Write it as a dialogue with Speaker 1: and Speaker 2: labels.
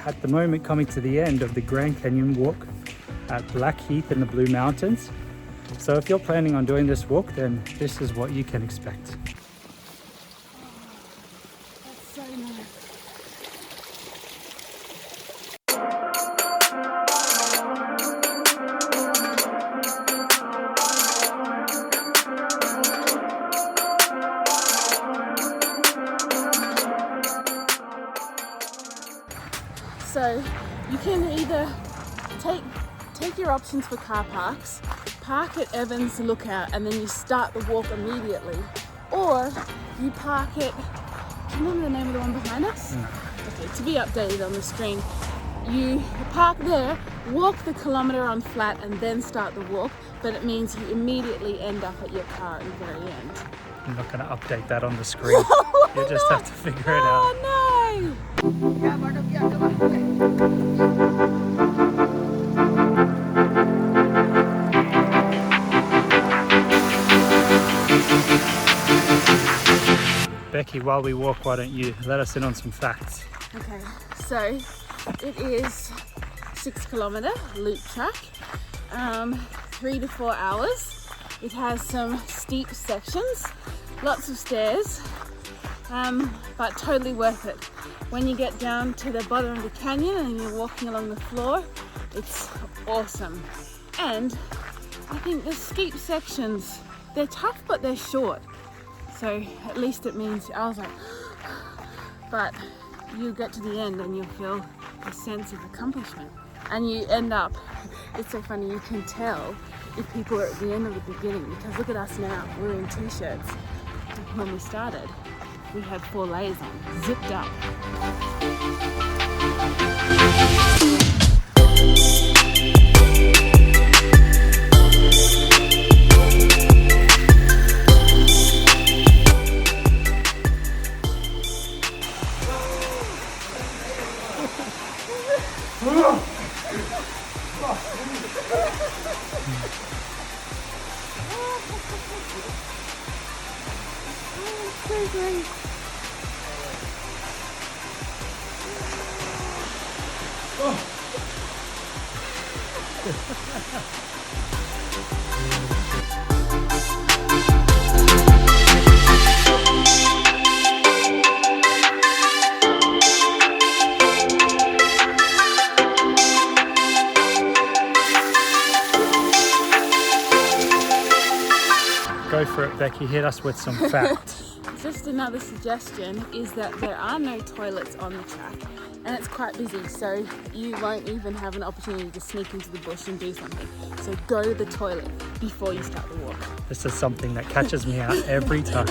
Speaker 1: at the moment coming to the end of the Grand Canyon walk at Blackheath in the Blue Mountains. So if you're planning on doing this walk, then this is what you can expect.
Speaker 2: That's so nice. So you can either take your options for car parks, park at Evans Lookout, and then you start the walk immediately, or you park it. Do you remember the name of the one behind us? Okay, to be updated on the screen. You park there, walk the kilometre on flat, and then start the walk, but it means you immediately end up at your car at the very end.
Speaker 1: I'm not going to update that on the screen. You just have to figure it out.
Speaker 2: Oh no!
Speaker 1: Becky, while we walk, why don't you let us in on some facts?
Speaker 2: Okay, so it is 6 kilometre loop track, 3 to 4 hours. It has some steep sections, lots of stairs, but totally worth it. When you get down to the bottom of the canyon and you're walking along the floor, it's awesome. And I think the steep sections, they're tough but they're short. So at least it means, I was like, but you get to the end and you'll feel a sense of accomplishment. And you end up, it's so funny, you can tell if people are at the end or the beginning, because look at us now, we're in t-shirts. When we started, we had 4 layers on, zipped up. So great.
Speaker 1: Go for it, Becky. Hit us with some facts.
Speaker 2: Just another suggestion is that there are no toilets on the track and it's quite busy, so you won't even have an opportunity to sneak into the bush and do something. So go to the toilet before you start the walk.
Speaker 1: This is something that catches me out every time.